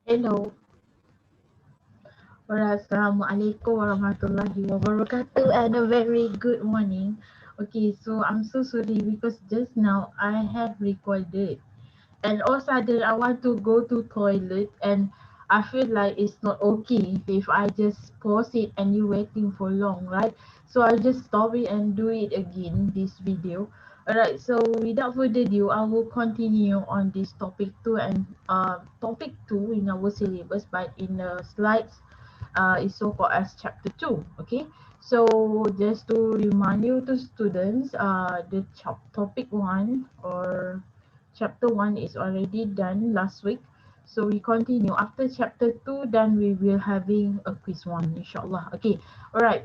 Hello. Assalamualaikum warahmatullahi wabarakatuh and a very good morning. Okay, so I'm so sorry because just now I have recorded and all of a sudden I want to go to toilet and I feel like it's not okay if I just pause it and you waiting for long, right? So I just stop it and do it again, this video. Alright, so without further ado, I will continue on this topic 2 and topic 2 in our syllabus, but in the slides is so called as chapter 2. Okay, so just to remind you to students, the topic 1 or chapter 1 is already done last week, so we continue after chapter 2, then we will having a quiz 1 inshallah. Okay, all right.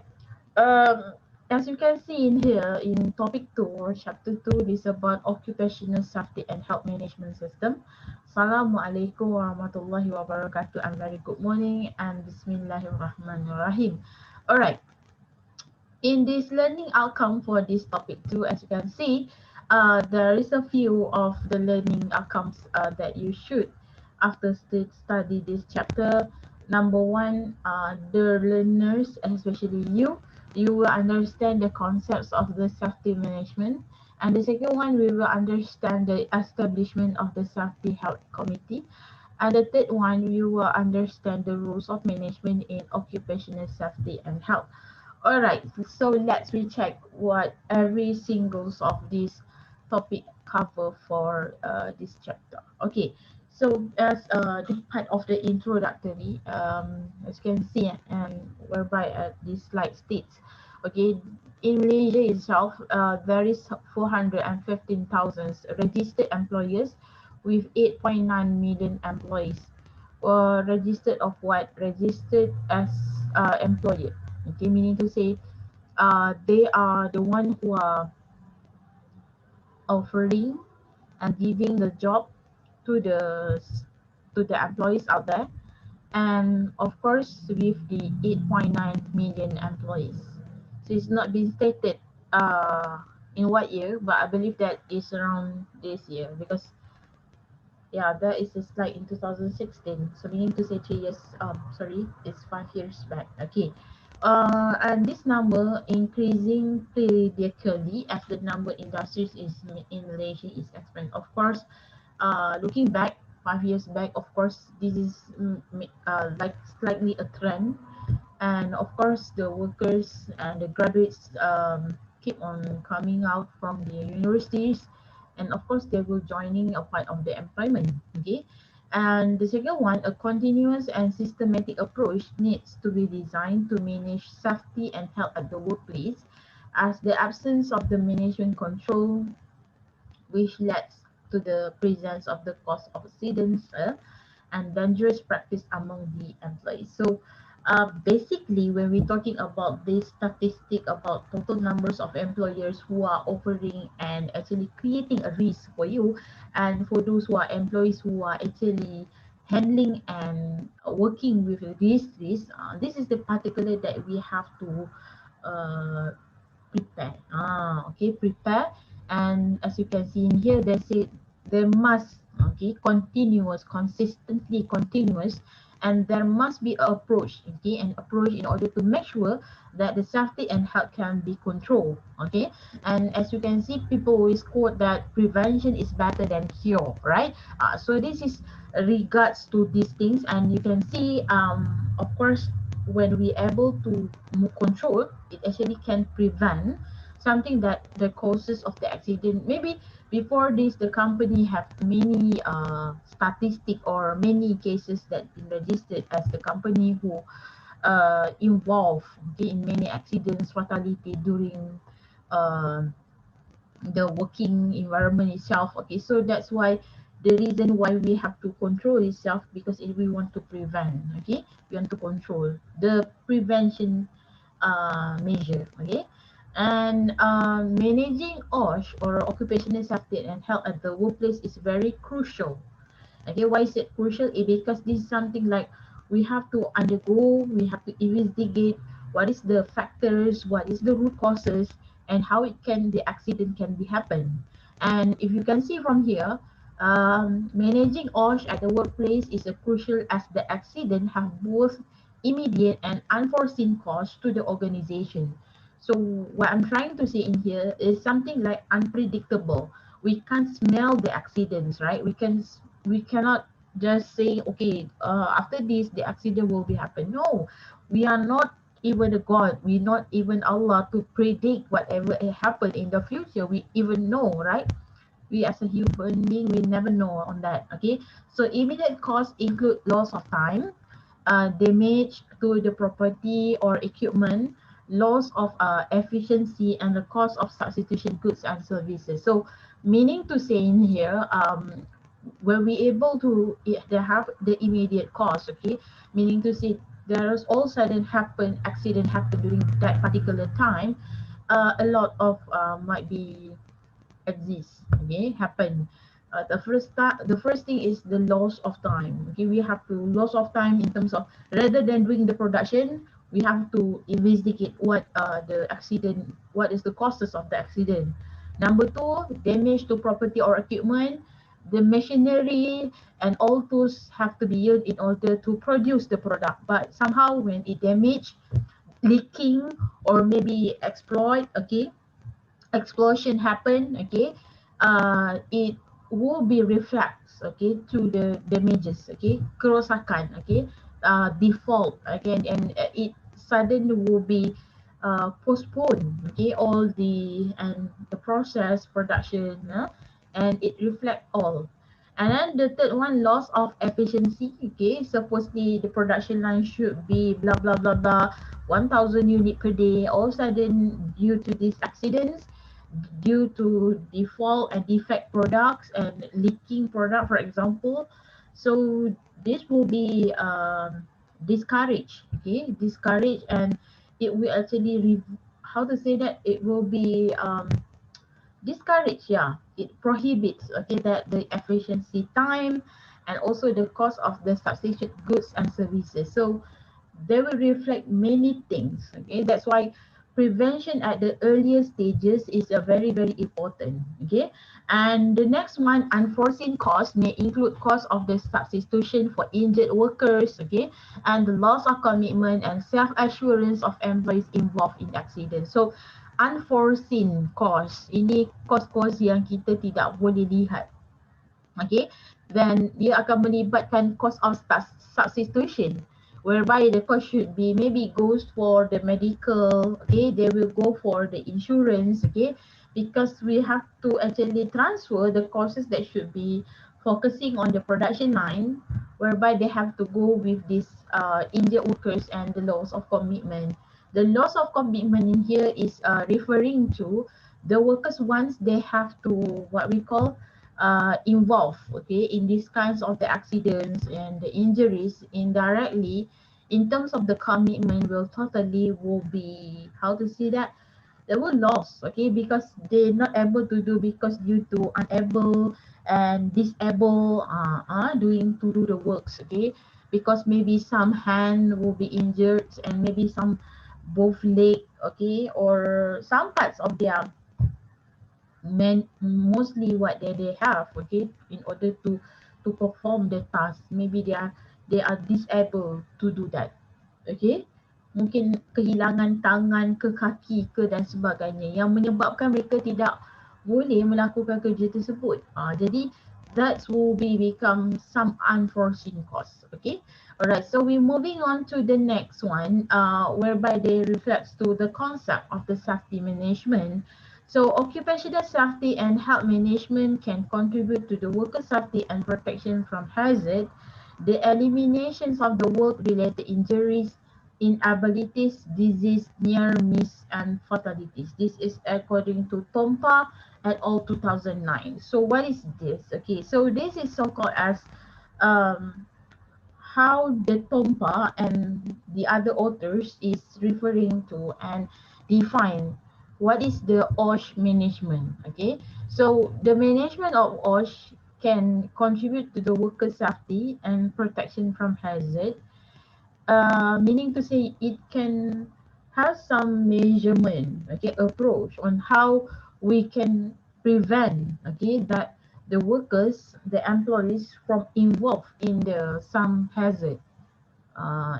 um as you can see in here in topic 2 or chapter 2, this is about occupational safety and health management system. Assalamualaikum warahmatullahi wabarakatuh and very good morning and bismillahirrahmanirrahim. All right, in this learning outcome for this topic 2, as you can see, there is a few of the learning outcomes that you should after study this chapter. Number one, the learners, especially you will understand the concepts of the safety management. And the second one, we will understand the establishment of the safety health committee. And the third one, you will understand the rules of management in occupational safety and health. All right, so let's recheck what every singles of this topic cover for this chapter. Okay, so as the part of the introductory, as you can see, and whereby this slide states, okay, in Malaysia itself, there is 415,000 registered employers with 8.9 million employees. Registered of what? Registered as employer. Okay, meaning to say, they are the one who are offering and giving the job to the employees out there, and of course with the 8.9 million employees. So it's not been stated in what year, but I believe that is around this year because yeah, there is a slide in 2016. So meaning to say 3 years, sorry, it's 5 years back. Okay. And this number increasing periodically as the number industries is in Malaysia is expanding. Of course, looking back 5 years back, of course, this is like slightly a trend, and of course the workers and the graduates keep on coming out from the universities, and of course they will joining a part of the employment. Okay, and the second one, a continuous and systematic approach needs to be designed to manage safety and health at the workplace, as the absence of the management control which leads to the presence of the cause of accidents and dangerous practice among the employees. So basically, when we're talking about this statistic about total numbers of employers who are offering and actually creating a risk for you, and for those who are employees who are actually handling and working with this is the particular that we have to uh, prepare. Okay, prepare. And as you can see in here, they say there must, okay, continuous, consistently continuous, and there must be an approach, okay, an approach in order to make sure that the safety and health can be controlled, okay. And as you can see, people always quote that prevention is better than cure, right? So this is regards to these things, and you can see, of course, when we able to control, it actually can prevent something that the causes of the accident. Maybe before this, the company have many statistic or many cases that been registered as the company who involved, okay, in many accidents, fatality during uh, the working environment itself. Okay, so that's why the reason why we have to control itself, because if we want to prevent, okay, we want to control the prevention measure. Okay, and managing OSH or occupational safety and health at the workplace is very crucial. Okay, why is it crucial? Because this is something like we have to undergo, we have to investigate what is the factors, what is the root causes, and how it can the accident can be happen. And if you can see from here, Managing OSH at the workplace is crucial as the accident have both immediate and unforeseen costs to the organization. So what I'm trying to say in here is something like unpredictable. We can't smell the accidents, right? We cannot just say, okay, after this the accident will be happen. No, we are not even a God. We're not even Allah to predict whatever happen in the future. We even know, right? We as a human being, we never know on that. Okay, so immediate costs include loss of time, damage to the property or equipment, loss of efficiency, and the cost of substitution goods and services. So meaning to say in here, when we able to they have the immediate cost, okay, meaning to say there is all sudden happen accident happen during that particular time, a lot of might be exist, okay, happen. The first thing is the loss of time. Okay, we have to loss of time in terms of rather than doing the production, we have to investigate what the accident, what is the causes of the accident. Number two, damage to property or equipment. The machinery and all tools have to be used in order to produce the product, but somehow when it damage, leaking or maybe exploit, okay, explosion happen, okay, it will be reflects, okay, to the damages, okay, kerosakan, okay, default again, and it suddenly will be postponed, okay, all the process production, and it reflect all. And then the third one, loss of efficiency. Okay, supposedly the production line should be blah blah blah blah 1,000 unit per day. All of a sudden, due to these accidents, due to default and defect products and leaking product, for example, so this will be discouraged. Okay, discouraged, and it will actually how to say that, it will be discourage, yeah, it prohibits, okay, that the efficiency time and also the cost of the substitute goods and services. So they will reflect many things, okay, that's why prevention at the earlier stages is a very very important, okay. And the next one, unforeseen costs may include cost of the substitution for injured workers, okay, and the loss of commitment and self assurance of employees involved in accident. So unforeseen cost ini kos-kos yang kita tidak boleh lihat, okay, then dia akan melibatkan cost of substitution, whereby the cost should be maybe goes for the medical, okay, they will go for the insurance, okay, because we have to actually transfer the costs that should be focusing on the production line, whereby they have to go with this injured workers and the loss of commitment. The loss of commitment in here is referring to the workers once they have to what we call involved, okay, in these kinds of the accidents and the injuries indirectly, in terms of the commitment will totally will be, how to say that, they were lost, okay, because they're not able to do because due to unable and disable doing to do the works, okay, because maybe some hand will be injured and maybe some both leg, okay, or some parts of their mostly what they have, okay, in order to perform the task, maybe they are disabled to do that, okay, mungkin kehilangan tangan ke kaki ke dan sebagainya yang menyebabkan mereka tidak boleh melakukan kerja tersebut. Jadi that will be become some unforeseen costs, okay. Alright, so we're moving on to the next one, whereby they reflects to the concept of the safety management. So occupational safety and health management can contribute to the worker safety and protection from hazard, the eliminations of the work-related injuries, inabilities, disease, near miss, and fatalities. This is according to TOMPA et al. 2009. So what is this? Okay, so this is so-called as um, how the TOMPA and the other authors is referring to and define what is the OSH management. Okay, so the management of OSH can contribute to the worker safety and protection from hazard, meaning to say it can have some measurement, okay, approach on how we can prevent, okay, that the workers, the employees from involved in the some hazard,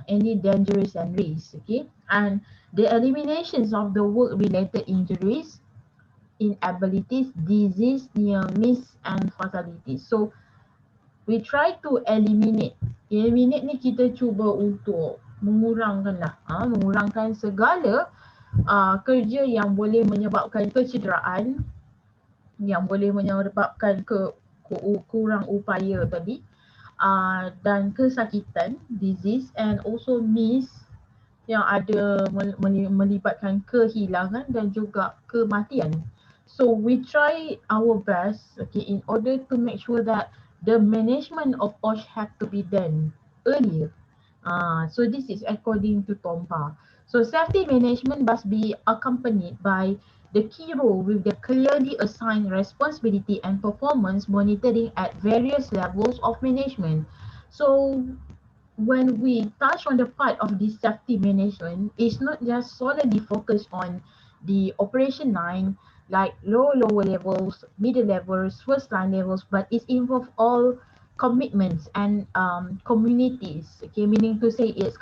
any dangerous and risks, okay? And the eliminations of the work-related injuries, inabilities, disease, near miss, and fatalities. So we try to eliminate. Eliminate ni kita cuba untuk mengurangkan lah, mengurangkan segala kerja yang boleh menyebabkan kecederaan, yang boleh menyebabkan kurang upaya tadi, dan kesakitan, disease, and also miss yang ada melibatkan kehilangan dan juga kematian. So we try our best, okay, in order to make sure that the management of OSH have to be done earlier. So this is according to TOMPA. So safety management must be accompanied by the key role with the clearly assigned responsibility and performance monitoring at various levels of management. So when we touch on the part of the safety management, it's not just solely focused on the operation line, like lower levels, middle levels, first line levels, but it involves all commitments and communities. Okay, meaning to say it's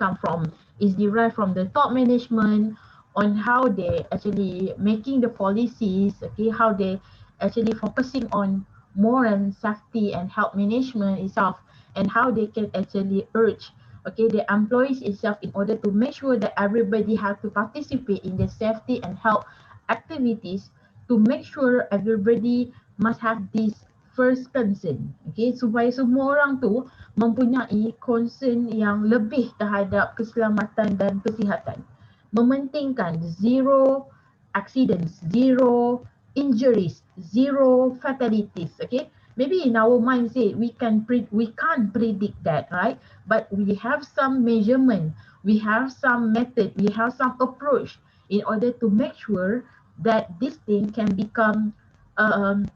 derived from the top management on how they actually making the policies. Okay, how they actually focusing on more on safety and health management itself, and how they can actually urge, okay, the employees itself in order to make sure that everybody have to participate in the safety and health activities, to make sure everybody must have this first concern, okay, supaya semua orang tu mempunyai concern yang lebih terhadap keselamatan dan kesihatan, mementingkan zero accidents, zero injuries, zero fatalities. Okay, maybe in our mindset we can't predict that, right? But we have some measurement, we have some method, we have some approach in order to make sure that this thing can become um,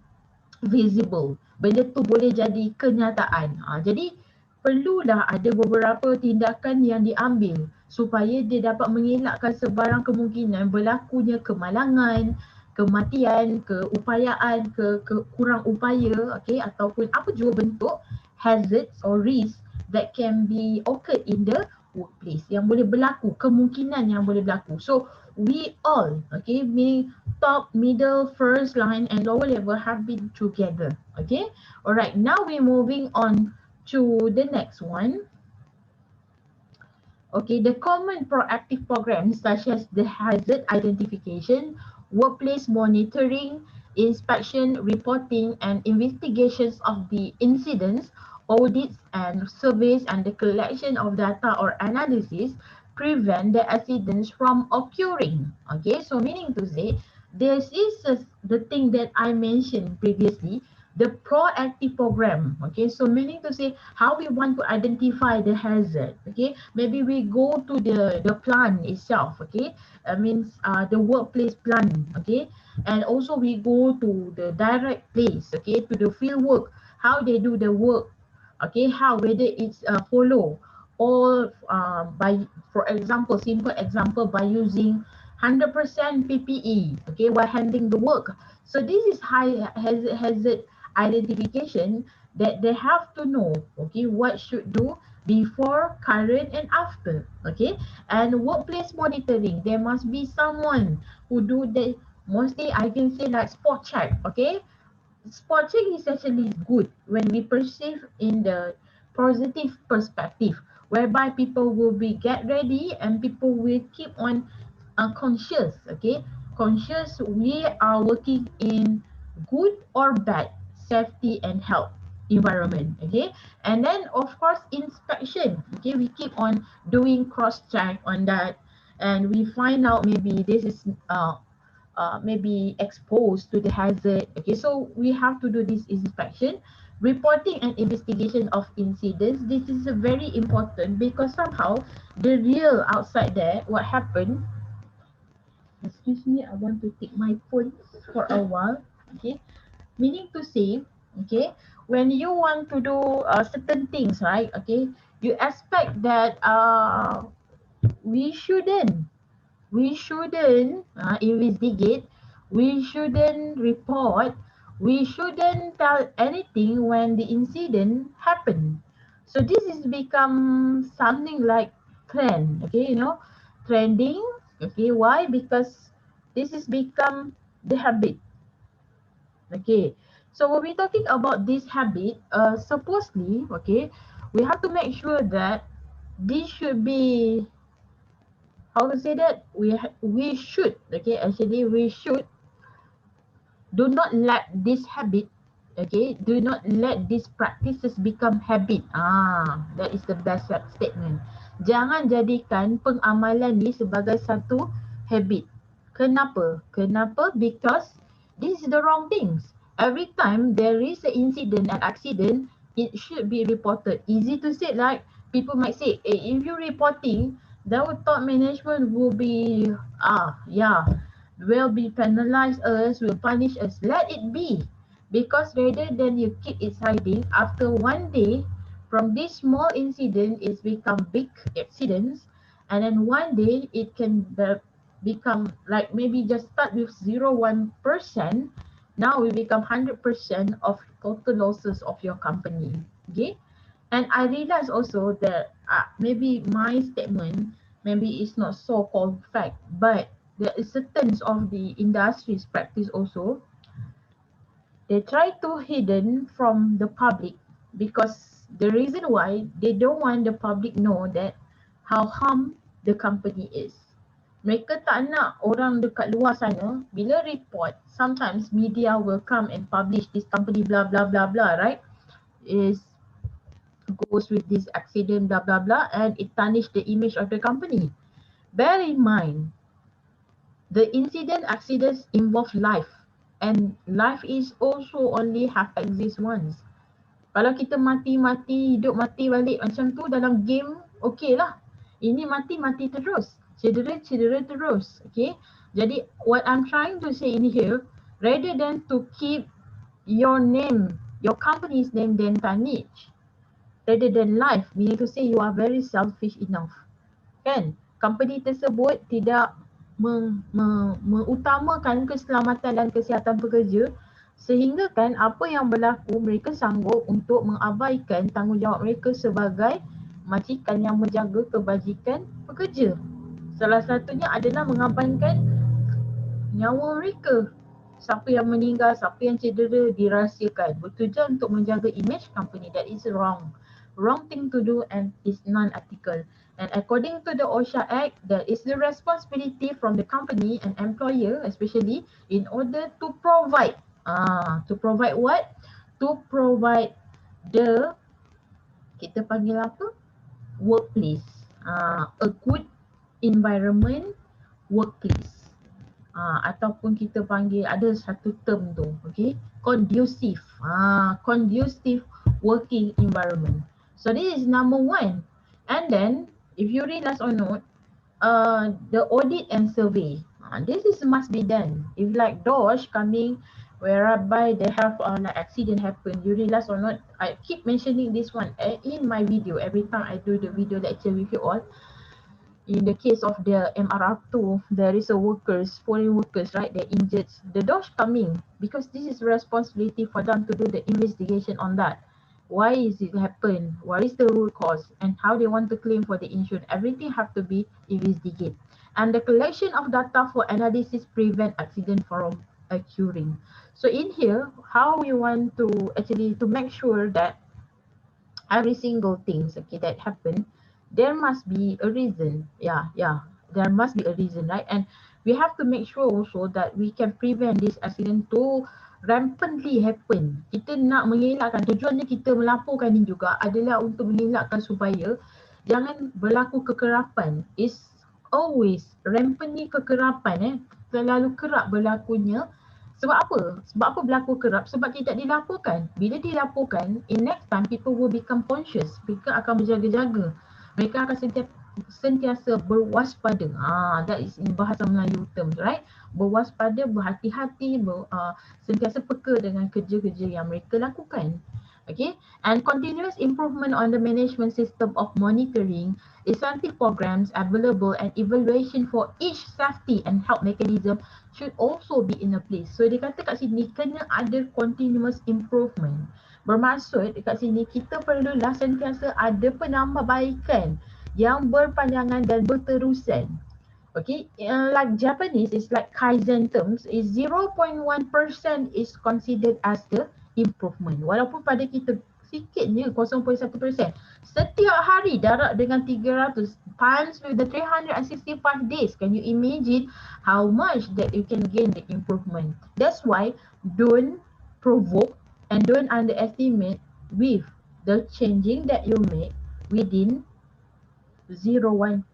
visible. Benda tu boleh jadi kenyataan. Jadi perlulah ada beberapa tindakan yang diambil supaya dia dapat mengelakkan sebarang kemungkinan berlakunya kemalangan, kematian, keupayaan, kurang upaya, okay, ataupun apa jua bentuk hazards or risk that can be occurred in the workplace, yang boleh berlaku, kemungkinan yang boleh berlaku. So we all, okay, meaning top, middle, first line, and lower level have been together. Okay, all right. Now we're moving on to the next one. Okay, the common proactive programs such as the hazard identification, workplace monitoring, inspection, reporting, and investigations of the incidents, audits and surveys, and the collection of data or analysis prevent the accidents from occurring. Okay, so meaning to say, this is the thing that I mentioned previously, the proactive program. Okay, so meaning to say how we want to identify the hazard. Okay, maybe we go to the plant itself. Okay, means the workplace plant. Okay, and also we go to the direct place. Okay, to the field work, how they do the work. Okay, how whether it's follow all by, for example, simple example, by using 100% PPE, okay, while handling the work. So this is high hazard identification that they have to know, okay, what should do before, current, and after. Okay, and workplace monitoring, there must be someone who do the, mostly I can say like spot check. Okay, spot check is actually good when we perceive in the positive perspective, whereby people will be get ready and people will keep on conscious. Okay, conscious we are working in good or bad safety and health environment. Okay, and then of course inspection. Okay, we keep on doing cross check on that, and we find out maybe this is maybe exposed to the hazard. Okay, so we have to do this inspection, reporting and investigation of incidents. This is a very important because somehow the real outside there, what happened, excuse me, I want to take my phone for a while. Okay, meaning to say, okay, when you want to do certain things, right? Okay, you expect that we shouldn't investigate, we shouldn't report, We shouldn't tell anything when the incident happened. So this is become something like trend, okay, trending. Okay, why? Because this is become the habit. Okay, so when we're talking about this habit, supposedly, okay, we have to make sure that this should be, how to say that, we should, okay, actually we should do not let this habit, okay, do not let these practices become habit. That is the best statement. Jangan jadikan pengamalan ni sebagai satu habit. Kenapa? Because this is the wrong things. Every time there is an incident, an accident, it should be reported. Easy to say, like people might say, if you're reporting, the top management will be, yeah, will be penalize us, will punish us. Let it be. Because rather than you keep it hiding, after one day, from this small incident, it's become big accidents. And then one day, it can become like maybe just start with 0.1%. Now we become 100% of total losses of your company. Okay. And I realize also that maybe my statement, maybe it's not so called fact, but there is certain of the industry's practice also. They try to hidden from the public because the reason why they don't want the public know that how harm the company is. Mereka tak nak orang dekat luar sana bila report, sometimes media will come and publish this company blah blah blah blah, right? Is goes with this accident, blah blah blah, and it tarnish the image of the company. Bear in mind, the incident accidents involve life, and life is also only have exist once. Kalau kita mati-mati, hidup mati balik macam tu dalam game, okay lah. Ini mati-mati terus, cedera-cedera terus, okay. Jadi what I'm trying to say in here, rather than to keep your name, your company's name then tarnish, rather than life, meaning to say you are very selfish enough. Kan? Company tersebut tidak mengutamakan keselamatan dan kesihatan pekerja, sehingga kan apa yang berlaku mereka sanggup untuk mengabaikan tanggungjawab mereka sebagai majikan yang menjaga kebajikan pekerja. Salah satunya adalah mengabaikan nyawa mereka. Siapa yang meninggal, siapa yang cedera dirahsiakan. Bertujuan untuk menjaga image company. That is wrong. Wrong thing to do and is non-ethical. And according to the OSHA Act, that is the responsibility from the company and employer especially in order to provide. To provide what? To provide the, kita panggil apa? Workplace. A good environment workplace. Ataupun kita panggil ada satu term tu, okay, conducive, conducive working environment. So this is number one. And then if you realize or not, the audit and survey, this is must be done. If like DOSH coming whereby they have like accident happen, you realize or not, I keep mentioning this one in my video every time I do the video lecture with you all. In the case of the MRR2, there is a workers, foreign workers, right? They're injured. The DOSH coming because this is responsibility for them to do the investigation on that. Why is it happen? What is the root cause? And how they want to claim for the insurance? Everything have to be investigated. And the collection of data for analysis prevent accident from occurring. So in here, how we want to actually to make sure that every single things, okay, that happen, there must be a reason. There must be a reason, right? And we have to make sure also that we can prevent this accident to rampantly happen. Kita nak mengelakkan, tujuannya kita melaporkan ini juga adalah untuk mengelakkan supaya jangan berlaku kekerapan. Is always rampantly kekerapan, terlalu kerap berlakunya. Sebab apa? Sebab apa berlaku kerap? Sebab tidak dilaporkan. Bila dilaporkan, in next time people will become conscious. Mereka akan berjaga-jaga. Mereka akan sentiasa berwaspada. That is in bahasa Melayu terms, right? Berwaspada, berhati-hati, sentiasa peka dengan kerja-kerja yang mereka lakukan. Okay, and continuous improvement on the management system of monitoring, incentive programs available and evaluation for each safety and health mechanism should also be in a place. So dia kata kat sini kena ada continuous improvement. Bermaksud kat sini kita perlulah sentiasa ada penambahbaikan yang berpanjangan dan berterusan. Okay, like Japanese is like Kaizen terms is 0.1% is considered as the improvement. Walaupun pada kita sikitnya 0.1%. Setiap hari darab dengan 300 times with the 365 days. Can you imagine how much that you can gain the improvement? That's why don't provoke and don't underestimate with the changing that you make within 0.1%.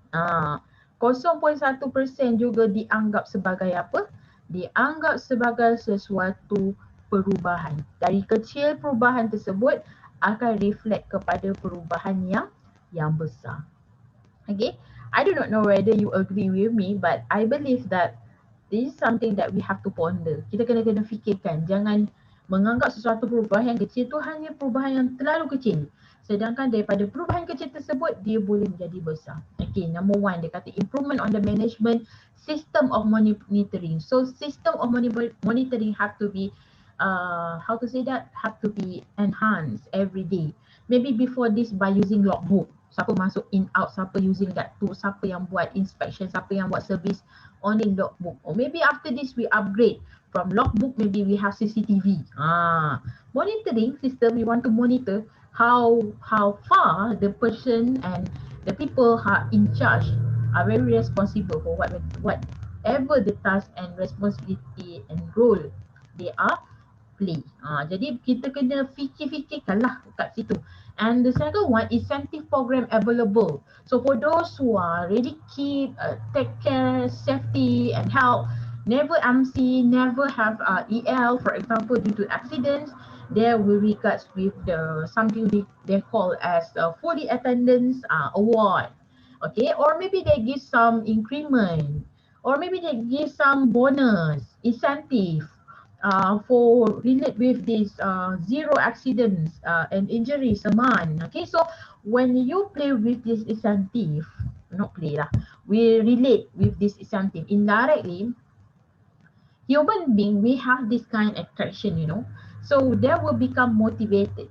0.1% juga dianggap sebagai apa? Dianggap sebagai sesuatu perubahan. Dari kecil perubahan tersebut akan reflect kepada perubahan yang besar. Okay, I do not know whether you agree with me, but I believe that this is something that we have to ponder. Kita kena fikirkan, jangan menganggap sesuatu perubahan yang kecil tu hanya perubahan yang terlalu kecil. Sedangkan daripada perubahan kecil tersebut, dia boleh menjadi besar. Okay, number one, dia kata improvement on the management system of monitoring. So, system of monitoring have to be, how to say that, have to be enhanced every day. Maybe before this by using logbook. Siapa masuk in out, siapa using that tool, siapa yang buat inspection, siapa yang buat service on the logbook. Or maybe after this we upgrade from logbook, maybe we have CCTV. Monitoring system, we want to monitor how far the person and the people are in charge are very responsible for whatever the task and responsibility and role they are play. Jadi kita kena fikir-fikirkanlah kat situ. And the second one, incentive program available. So for those who are really keep, take care, safety and health, never MC, never have EL, for example, due to accidents, there will be regards with the something they call as fully attendance award. Okay, or maybe they give some increment, or maybe they give some bonus, incentive for relate with this zero accidents and injuries a month. Okay, so when you play with this incentive, not play lah, we relate with this incentive indirectly. Human being, we have this kind of attraction, so they will become motivated.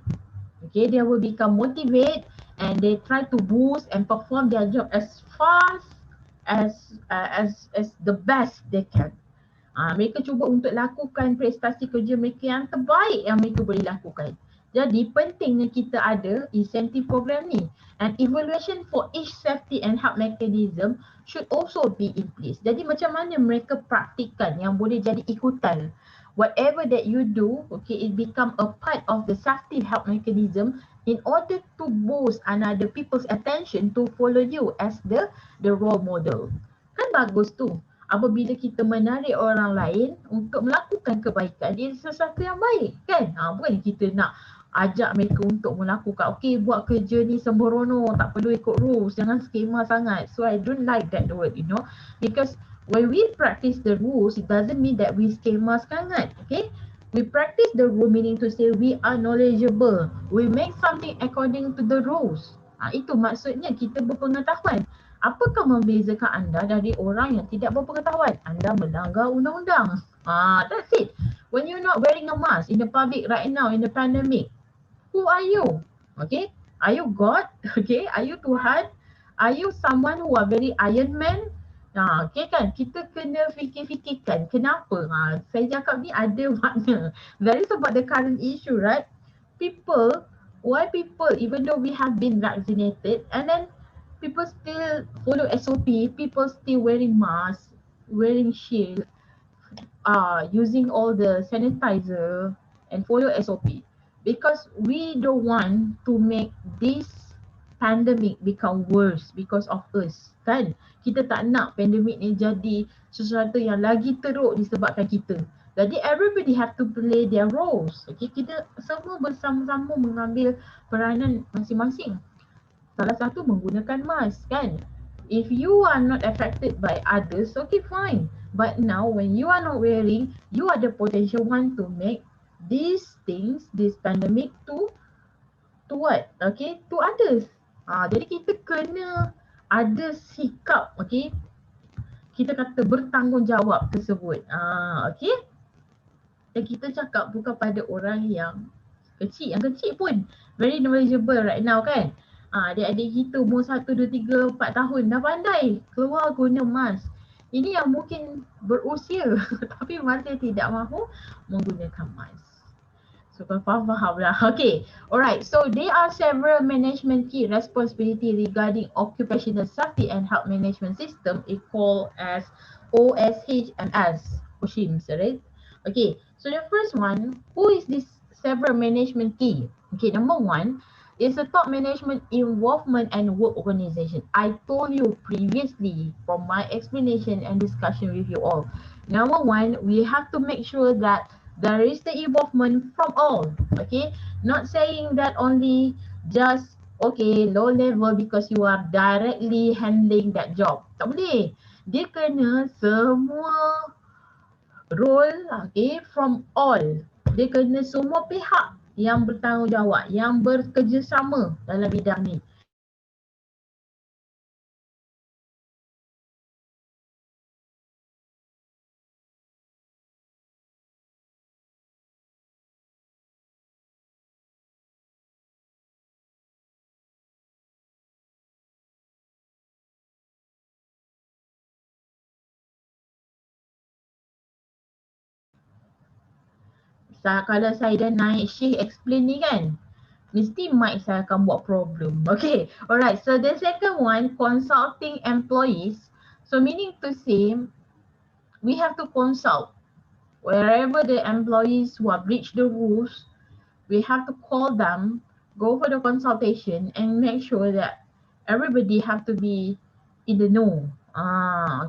Okay, they will become motivated and they try to boost and perform their job as fast as the best they can. Mereka cuba untuk lakukan prestasi kerja mereka yang terbaik yang mereka boleh lakukan. Jadi pentingnya kita ada incentive program ni, and evaluation for each safety and health mechanism should also be in place. Jadi macam mana mereka praktikkan yang boleh jadi ikutan. Whatever that you do, okay, it become a part of the safety health mechanism in order to boost another people's attention to follow you as the role model. Kan bagus tu. Apabila kita menarik orang lain untuk melakukan kebaikan, dia sesuatu yang baik kan? Bukan kita nak ajak mereka untuk melakukan, okay, buat kerja ni sembrono, tak perlu ikut rules, jangan skema sangat. So I don't like that word, because when we practice the rules, it doesn't mean that we skema sangat, okay? We practice the rule meaning to say we are knowledgeable, we make something according to the rules. Itu maksudnya kita berpengetahuan. Apakah membezakan anda dari orang yang tidak berpengetahuan? Anda melanggar undang-undang. That's it. When you're not wearing a mask in the public right now in the pandemic, who are you? Okay? Are you God? Okay? Are you Tuhan? Are you someone who are very Iron Man? Okay kan? Kita kena fikir-fikirkan. Kenapa? Saya cakap ni ada makna. That is about the current issue, right? Why people, even though we have been vaccinated, and then people still follow SOP, people still wearing masks, wearing shield, using all the sanitizer and follow SOP. Because we don't want to make this pandemic become worse because of us, kan? Kita tak nak pandemic ni jadi sesuatu yang lagi teruk disebabkan kita. Jadi everybody have to play their roles. Okay, kita semua bersama-sama mengambil peranan masing-masing. Salah satu menggunakan mask, kan? If you are not affected by others, okay fine. But now when you are not wearing, you are the potential one to make these things, this pandemic to what? Okay, to others. Jadi kita kena ada sikap, okay, kita kata bertanggungjawab tersebut. Okay, dan kita cakap bukan pada orang yang kecil pun very knowledgeable right now kan. Adik-adik kita umur 1, 2, 3, 4 tahun dah pandai keluar guna mask. Ini yang mungkin berusia tapi masih tidak mahu menggunakan mask. So faham lah. Okay, alright. So there are several management key responsibility regarding occupational safety and health management system, it called as OSHMS, OSHMS, right? Okay, so the first one, who is this several management key? Okay, number one is the top management involvement and work organization. I told you previously from my explanation and discussion with you all. Number one, we have to make sure that there is the involvement from all. Okay, not saying that only just okay low level because you are directly handling that job. Tak boleh. Dia kena semua role, okay, from all. Dia kena semua pihak yang bertanggungjawab, yang bekerjasama dalam bidang ni. Kalau saya dah naik shift explain ni kan, mesti mic saya akan buat problem. Okay, alright. So the second one, consulting employees. So meaning to say, we have to consult wherever the employees who have breached the rules. We have to call them, go for the consultation, and make sure that everybody have to be in the know.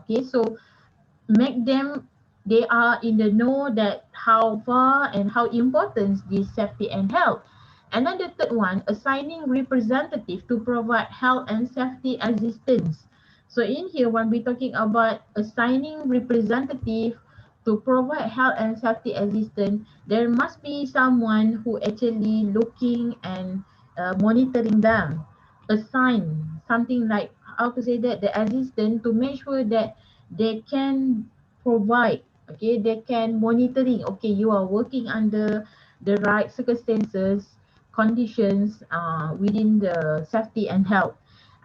Okay. So make them they are in the know that how far and how important this safety and health. And then the third one, assigning representative to provide health and safety assistance. So in here, when we're talking about assigning representative to provide health and safety assistance, there must be someone who actually looking and monitoring them. Assign something like how to say that the assistant to make sure that they can provide, okay, they can monitoring, okay, you are working under the right circumstances, conditions within the safety and health.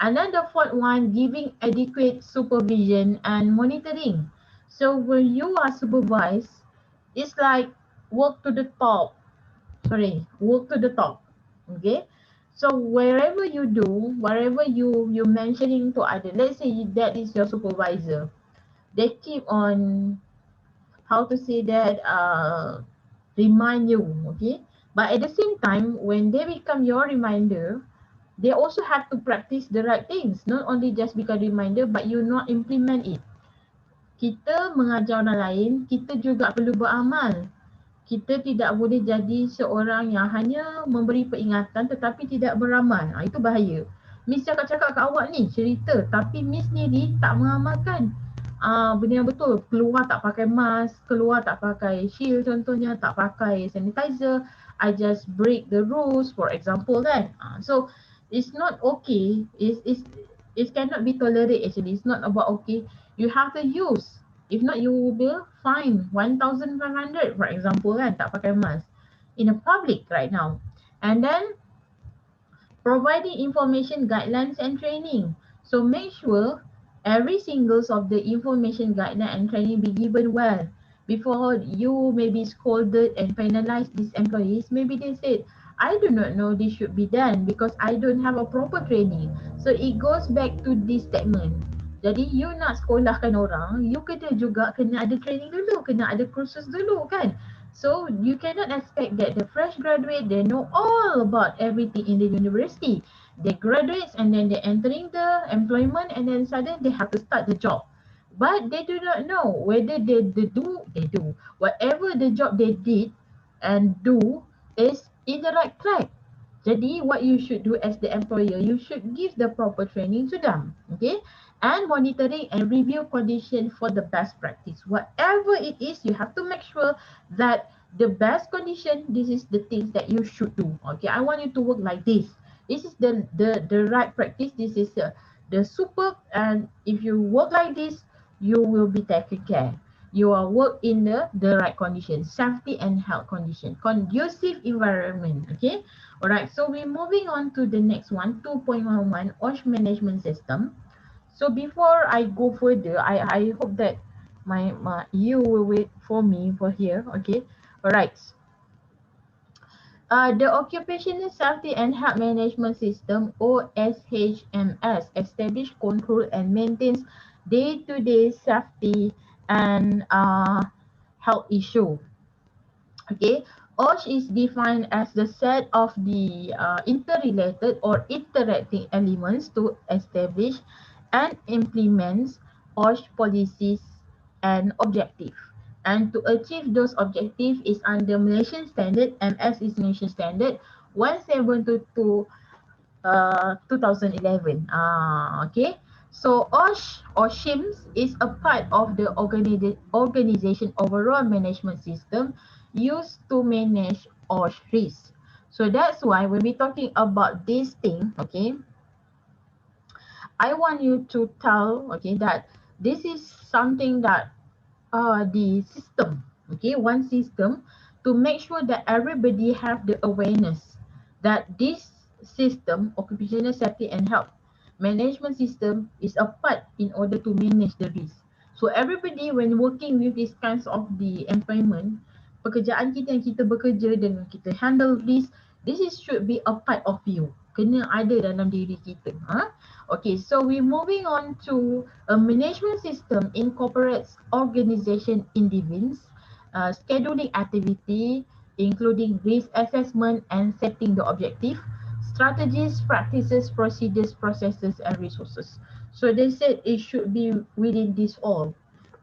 And then the fourth one, giving adequate supervision and monitoring. So when you are supervised, it's like work to the top, work to the top, okay. So wherever you do, wherever you mentioning to other, let's say that is your supervisor, they keep on how to say that remind you, okay, but at the same time when they become your reminder, they also have to practice the right things, not only just become reminder but you not implement it. Kita mengajar orang lain, kita juga perlu beramal. Kita tidak boleh jadi seorang yang hanya memberi peringatan tetapi tidak beramal. Itu bahaya. Miss cakap-cakap kat awak ni cerita tapi Miss sendiri tak mengamalkan. Benda yang betul, keluar tak pakai mask, keluar tak pakai shield contohnya, tak pakai sanitizer, I just break the rules for example kan. So it's not okay, it cannot be tolerated actually, it's not about okay, you have to use, if not you will fine 1,500 for example kan, tak pakai mask in a public right now. And then providing information guidelines and training. So make sure every single of the information guideline and training be given well before you may be scolded and penalize these employees. Maybe they said, I do not know this should be done because I don't have a proper training. So it goes back to this statement. Jadi you nak sekolahkan orang, you kena ada training dulu, kena ada kursus dulu kan. So you cannot expect that the fresh graduate, they know all about everything in the university. They graduate and then they're entering the employment and then suddenly they have to start the job. But they do not know whether they do. Whatever the job they did and do is in the right track. Jadi what you should do as the employer, you should give the proper training to them. Okay? And monitoring and review condition for the best practice. Whatever it is, you have to make sure that the best condition, this is the things that you should do. Okay, I want you to work like this. This is the right practice. This is the super, and if you work like this, you will be taken care. You are work in the right condition, safety and health condition, conducive environment. Okay, all right. So we're moving on to the next one, 2.11 OSH management system. So before I go further, I hope that my you will wait for me for here. Okay, all right. The Occupational Safety and Health Management System (OSHMS) establishes, control and maintains day-to-day safety and health issue. Okay, OSH is defined as the set of the interrelated or interacting elements to establish and implement OSH policies and objectives. And to achieve those objectives is under Malaysian standard, MS is Malaysian standard 1722 2011. Okay. So OSH or SHIMS is a part of the organization overall management system used to manage OSH risk. So that's why when we're talking about this thing, okay, I want you to tell, okay, that this is something that the system, okay, one system to make sure that everybody have the awareness that this system, occupational safety and health management system, is a part in order to manage the risk. So everybody when working with these kinds of the employment, pekerjaan kita yang kita bekerja dengan kita handle risk, this is should be a part of you. Kena ada dalam diri kita. Okay, so we're moving on to a management system incorporates organization individuals, scheduling activity, including risk assessment and setting the objective, strategies, practices, procedures, processes, and resources. So they said it should be within this all.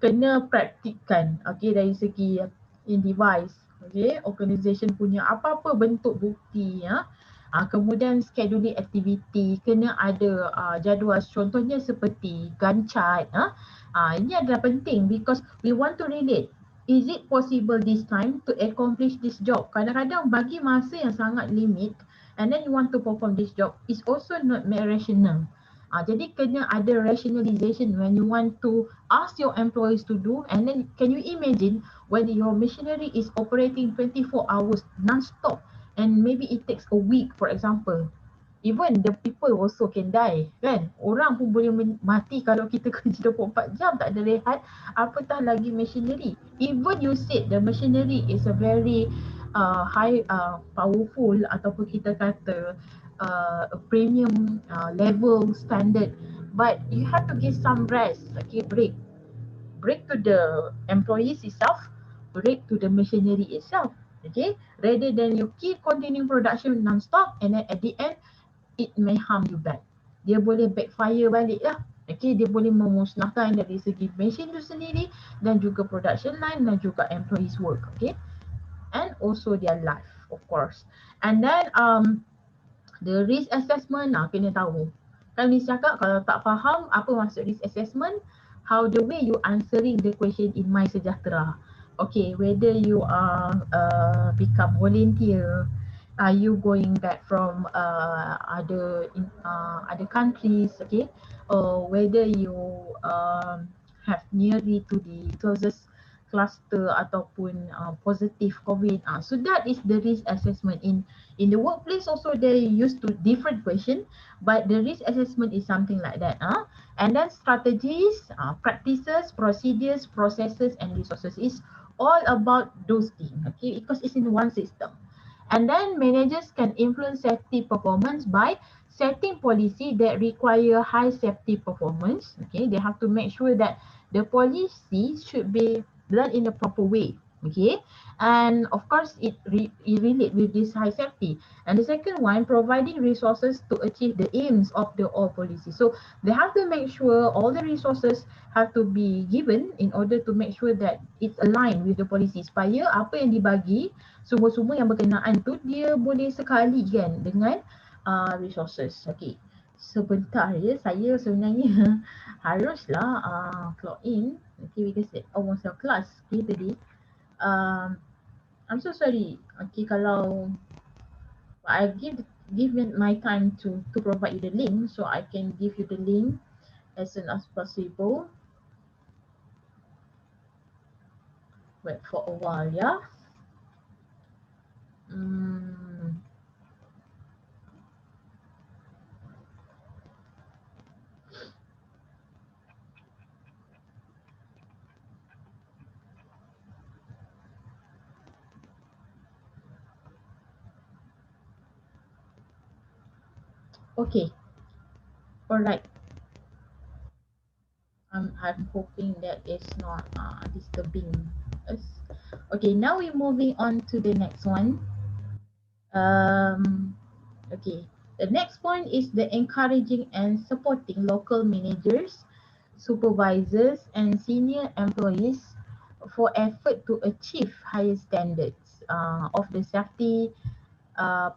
Kena praktikkan, okay, dari segi in device, okay, organization punya apa-apa bentuk bukti, ya. Kemudian scheduling activity, kena ada jadual, contohnya seperti Gantt chart. Ini adalah penting because we want to relate. Is it possible this time to accomplish this job? Kadang-kadang bagi masa yang sangat limit and then you want to perform this job is also not rational. Jadi kena ada rationalization when you want to ask your employees to do, and then can you imagine when your machinery is operating 24 hours non-stop and maybe it takes a week, for example. Even the people also can die, kan? Orang pun boleh mati kalau kita kerja 24 jam tak ada rehat, apatah lagi machinery. Even you said the machinery is a very high powerful ataupun kita kata premium level standard, but you have to give some rest, okay, break to the employees itself, break to the machinery itself, okay, rather than you keep continuing production non-stop and then at the end it may harm you back. Dia boleh backfire balik lah. Okay, dia boleh memusnahkan dari segi machine tu sendiri dan juga production line dan juga employees work, okay, and also their life, of course. And then the risk assessment, kena tahu. Kan Miss cakap kalau tak faham apa maksud risk assessment, how the way you answering the question in My Sejahtera. Okay, whether you are become volunteer, are you going back from other countries, okay, or whether you have nearly to the closest cluster ataupun positive COVID. So that is the risk assessment. In the workplace also they used to different question, but the risk assessment is something like that. And then strategies, practices, procedures, processes, and resources is all about those things, okay, because it's in one system. And then managers can influence safety performance by setting policy that require high safety performance. Okay, they have to make sure that the policy should be done in a proper way. Okay, and of course it relate with this high safety. And the second one, providing resources to achieve the aims of the all policy. So they have to make sure all the resources have to be given in order to make sure that it's aligned with the policy supaya apa yang dibagi, semua-semua yang berkenaan tu dia boleh sekali kan dengan resources. Okay, sebentar je, saya sebenarnya haruslah clock in. Okay, because almost a class, okay, tadi. I'm so sorry. Okay, kalau I give me my time to provide you the link, so I can give you the link as soon as possible. Wait for a while, yeah. Mm, okay, all right. I'm hoping that it's not disturbing us. Okay, now we're moving on to the next one. Um, okay, the next point is the encouraging and supporting local managers, supervisors, and senior employees for effort to achieve higher standards of the safety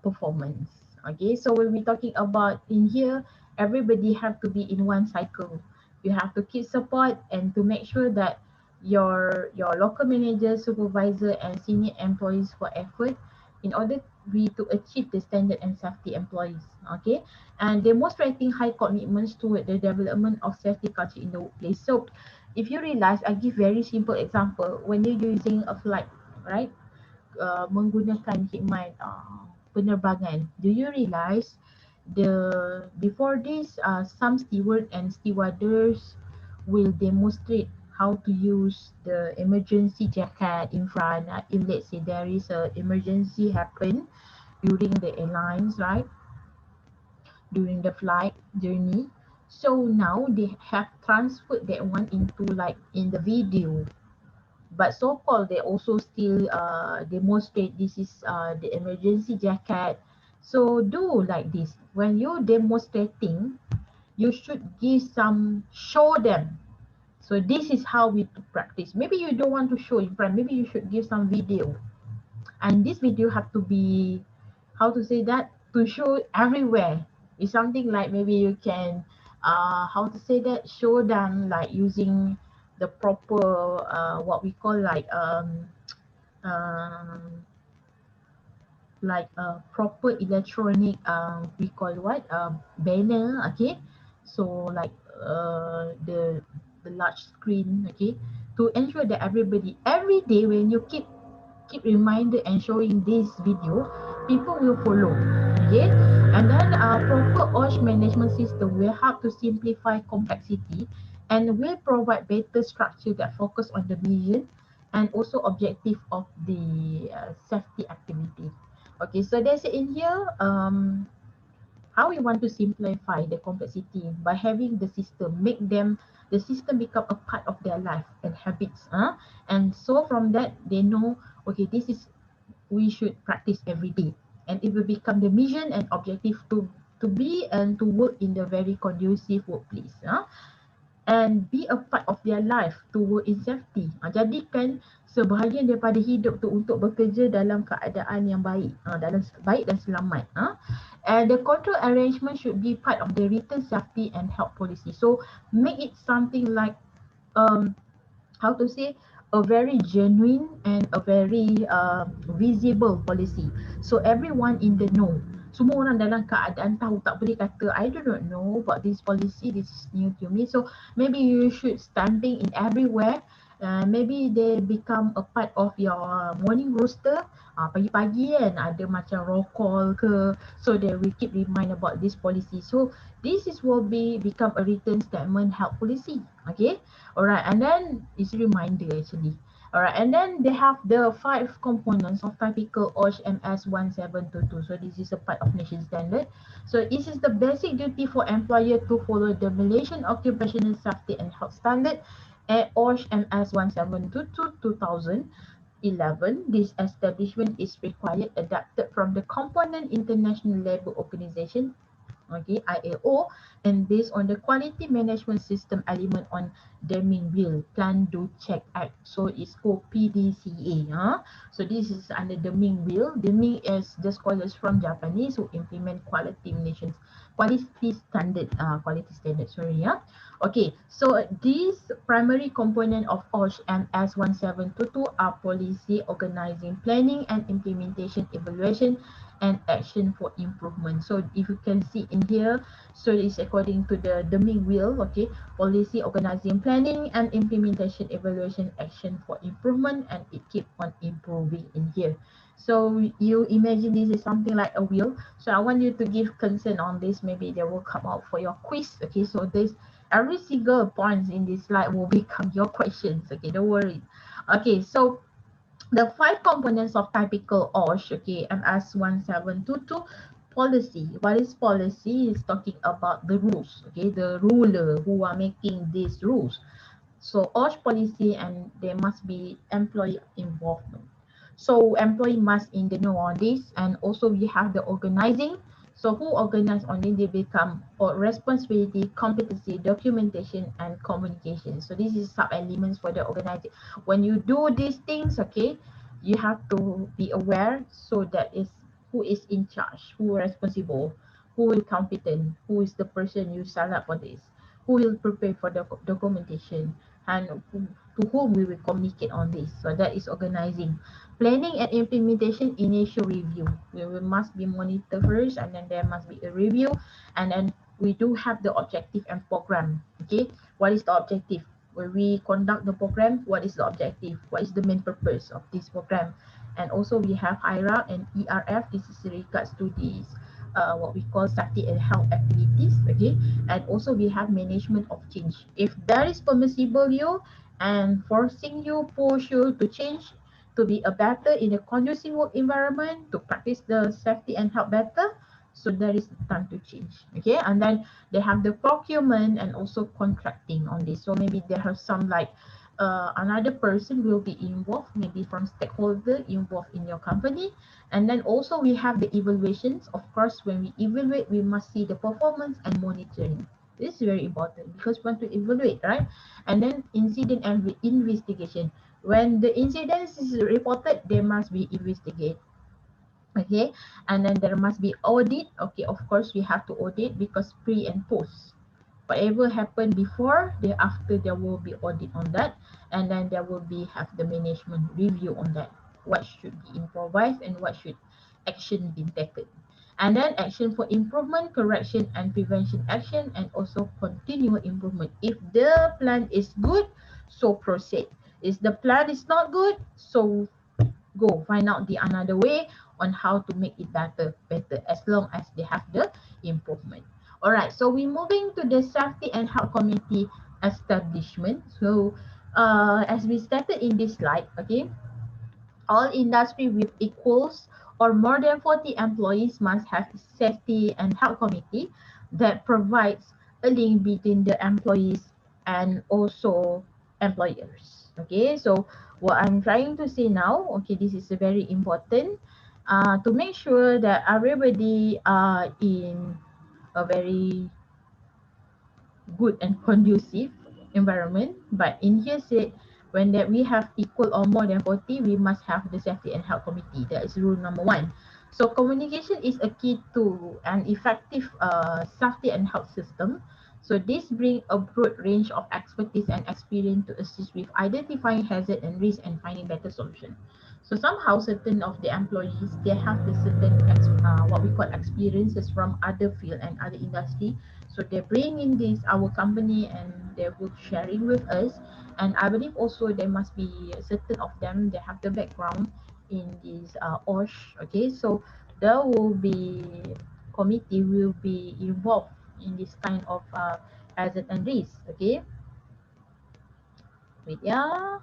performance. Okay, so when we're talking about in here, everybody have to be in one cycle. You have to keep support and to make sure that your local manager, supervisor, and senior employees for effort in order we to achieve the standard and safety employees. Okay, and demonstrating high commitments toward the development of safety culture in the workplace. So, if you realize, I give very simple example when you're using a flight, right? Menggunakan khidmat penerbangan. Do you realize before this some steward and stewardess will demonstrate how to use the emergency jacket in front if let's say there is a emergency happen during the airlines, right? During the flight journey. So now they have transferred that one into like in the video, but so-called they also still demonstrate this is the emergency jacket. So do like this when you're demonstrating, you should give some show them. So this is how we practice. Maybe you don't want to show in front, maybe you should give some video, and this video have to be, how to say that, to show everywhere. It's something like maybe you can how to say that, show them like using the proper what we call um like a proper electronic we call what banner. Okay, so like the large screen. Okay, to ensure that everybody every day when you keep reminder and showing this video, people will follow. Okay, and then proper OSH management system will help to simplify complexity and will provide better structure that focus on the vision and also objective of the safety activity. Okay, so there's in here how we want to simplify the complexity by having the system, make them the system become a part of their life and habits. And so from that they know, okay, this is we should practice every day, and it will become the mission and objective to be and to work in the very conducive workplace. And be a part of their life to work in safety. Jadikan sebahagian daripada hidup tu untuk bekerja dalam keadaan yang baik, dalam baik dan selamat. And the control arrangement should be part of the written safety and health policy. So make it something like um, how to say, a very genuine and a very visible policy. So everyone in the know. Semua orang dalam keadaan tahu, tak boleh kata I do not know about this policy, this is new to me. So maybe you should stamping in everywhere. Maybe they become a part of your morning roster. Pagi-pagi kan ada macam roll call ke, so they will keep remind about this policy. So this is will be become a written statement help policy. Okay, alright, and then it's a reminder actually. Alright, and then they have the 5 components of typical OSH MS 1722. So this is a part of nation standard. So this is the basic duty for employer to follow the Malaysian Occupational Safety and Health Standard at OSH MS 1722 2011. This establishment is required adapted from the component International Labour Organization, okay, IAO, and based on the quality management system element on Deming Bill Plan Do Check Act. So it's called PDCA. So this is under Deming Bill. Deming is the scholars from Japanese who implement quality management quality standard, sorry, yeah. Okay, so these primary component of OSH and S1722 are policy, organizing, planning and implementation, evaluation and action for improvement. So if you can see in here, so it's according to the main wheel, okay, policy, organizing, planning and implementation, evaluation, action for improvement, and it keep on improving in here. So you imagine this is something like a wheel. So I want you to give consent on this. Maybe they will come out for your quiz. Okay, so this every single points in this slide will become your questions. Okay, don't worry. Okay, so the five components of typical OSH, okay, MS1722 policy. What is policy? Is talking about the rules, okay, the ruler who are making these rules. So OSH policy, and there must be employee involvement. So employee must in the know on this, and also we have the organizing. So who organize on it, they become or responsibility, competency, documentation, and communication. So this is sub elements for the organizing. When you do these things, okay, you have to be aware so that is who is in charge, who responsible, who will competent, who is the person you sign up for this, who will prepare for the documentation, and to whom we will communicate on this. So that is organizing. Planning and implementation, initial review. We must be monitor first, and then there must be a review, and then we do have the objective and program. Okay, what is the objective? When we conduct the program, what is the objective? What is the main purpose of this program? And also we have IRA and ERF. This is regards to this what we call safety and health activities. Okay, and also we have management of change. If there is permissible you and forcing you, push you to change to be a better in a conducive work environment, to practice the safety and health better, so there is time to change. Okay, and then they have the procurement and also contracting on this. So maybe there are some like another person will be involved, maybe from stakeholder involved in your company. And then also we have the evaluations. Of course, when we evaluate, we must see the performance and monitoring. This is very important because we want to evaluate, right? And then incident and investigation. When the incident is reported, there must be investigate. Okay, and then there must be audit. Okay, of course we have to audit because pre and post, whatever happened before, thereafter there will be audit on that, and then there will be have the management review on that, what should be improvised and what should action be taken. And then action for improvement, correction and prevention action, and also continual improvement. If the plan is good, so proceed. If the plan is not good, so go find out the another way on how to make it better, as long as they have the improvement. All right, so we're moving to the safety and health committee establishment. So as we stated in this slide, okay, all industry with equals or more than 40 employees must have safety and health committee that provides a link between the employees and also employers. Okay, so what I'm trying to say now, okay, this is very important to make sure that everybody are in a very good and conducive environment. But in here said, when that we have equal or more than 40, we must have the safety and health committee. That is rule number one. So communication is a key to an effective safety and health system. So this brings a broad range of expertise and experience to assist with identifying hazard and risk and finding better solution. So somehow certain of the employees, they have the certain what we call experiences from other field and other industry. So they bring in this our company and they will sharing with us. And I believe also there must be certain of them, they have the background in this OSH. Okay, so there will be committee will be involved in this kind of hazard and risk. Okay, wait, yeah.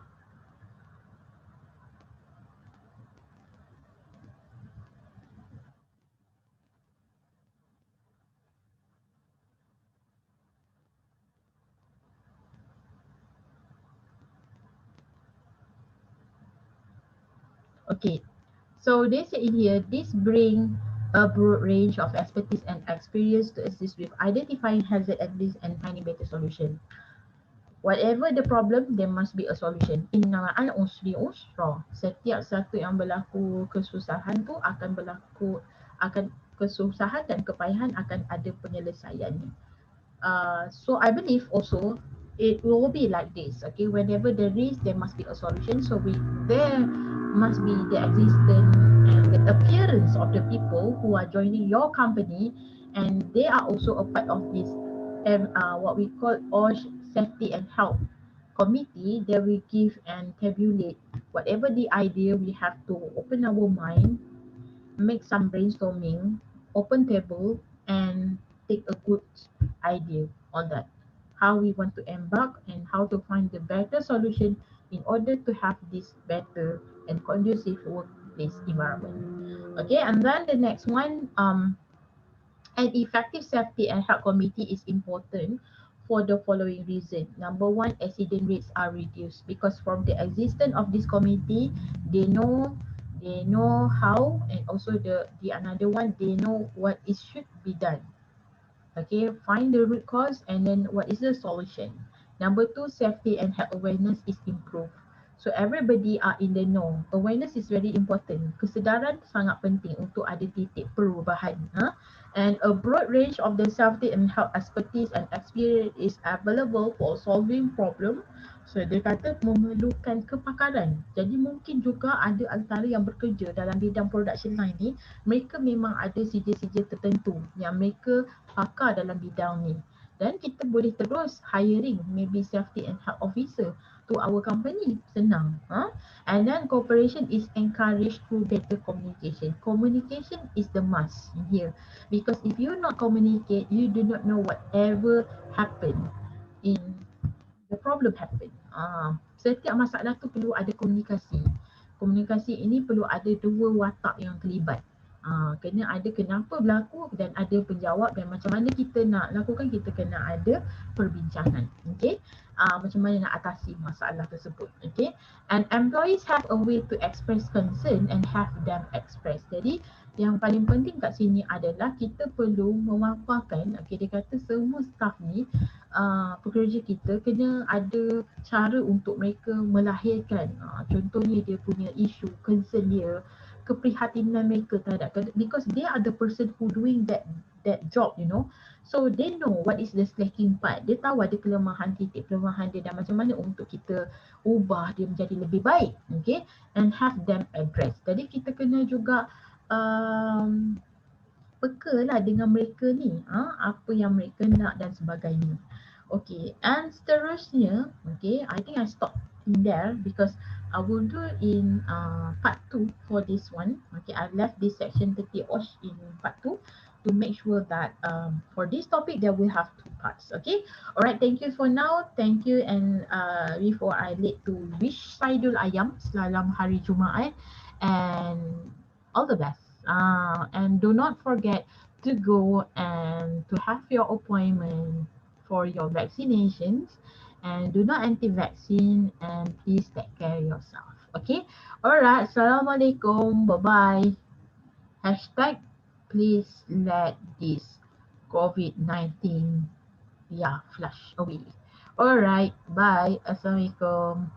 Okay, so they say in here, this bring a broad range of expertise and experience to assist with identifying hazard and risk and finding better solution. Whatever the problem, there must be a solution. Innamal usri usra. Setiap satu yang berlaku kesusahan tu akan berlaku, akan kesusahan dan kepayahan akan ada penyelesaiannya. So I believe also it will be like this. Okay, whenever there is, there must be a solution. So there must be the existence and the appearance of the people who are joining your company, and they are also a part of this, what we call OSH safety and health committee. They will give and tabulate whatever the idea we have to open our mind, make some brainstorming, open table, and take a good idea on that. How we want to embark and how to find the better solution in order to have this better and conducive workplace environment. Okay, and then the next one, an effective safety and health committee is important for the following reason. Number one, accident rates are reduced because from the existence of this committee, they know how, and also the another one, they know what it should be done. Okay, find the root cause and then what is the solution. Number two, safety and health awareness is improved. So everybody are in the know. Awareness is very important. Kesedaran sangat penting untuk ada titik perubahan. And a broad range of the safety and health expertise and experience is available for solving problem. So dia kata memerlukan kepakaran. Jadi mungkin juga ada antara yang bekerja dalam bidang production line ni, mereka memang ada sijil-sijil tertentu yang mereka pakar dalam bidang ni, dan kita boleh terus hiring maybe safety and health officer to our company. Senang. And then cooperation is encouraged through better communication. Communication is the must here, because if you not communicate, you do not know whatever happen in the problem happen. Setiap masalah tu perlu ada komunikasi. Komunikasi ini perlu ada dua watak yang terlibat. Kena ada kenapa berlaku dan ada penjawab, dan macam mana kita nak lakukan, kita kena ada perbincangan. Okay, macam mana nak atasi masalah tersebut. Okay, and employees have a way to express concern and have them express. Jadi yang paling penting kat sini adalah kita perlu memaparkan. Okay, dia kata semua staff ni, pekerja kita kena ada cara untuk mereka melahirkan, contohnya dia punya isu, concern dia, keprihatinan mereka terhadap, because they are the person who doing that job, you know. So they know what is the slacking part. Dia tahu ada kelemahan, titik kelemahan dia, dan macam mana untuk kita ubah dia menjadi lebih baik. Okay, and have them address. Jadi kita kena juga peka lah dengan mereka ni, apa yang mereka nak dan sebagainya. Okay, and seterusnya, okay, I think I stop in there because I will do in part 2 for this one. Okay, I left this section 30 OSH in part 2 to make sure that for this topic there will have 2 parts. Okay, alright, thank you for now. Thank you, and before I lead to wish Saidul Ayam selamat hari Jumaat and all the best. And do not forget to go and to have your appointment for your vaccinations, and do not anti-vaccine, and please take care of yourself. Okay, alright, assalamualaikum, bye bye. Hashtag please let this COVID-19 flush away. Alright, bye, assalamualaikum.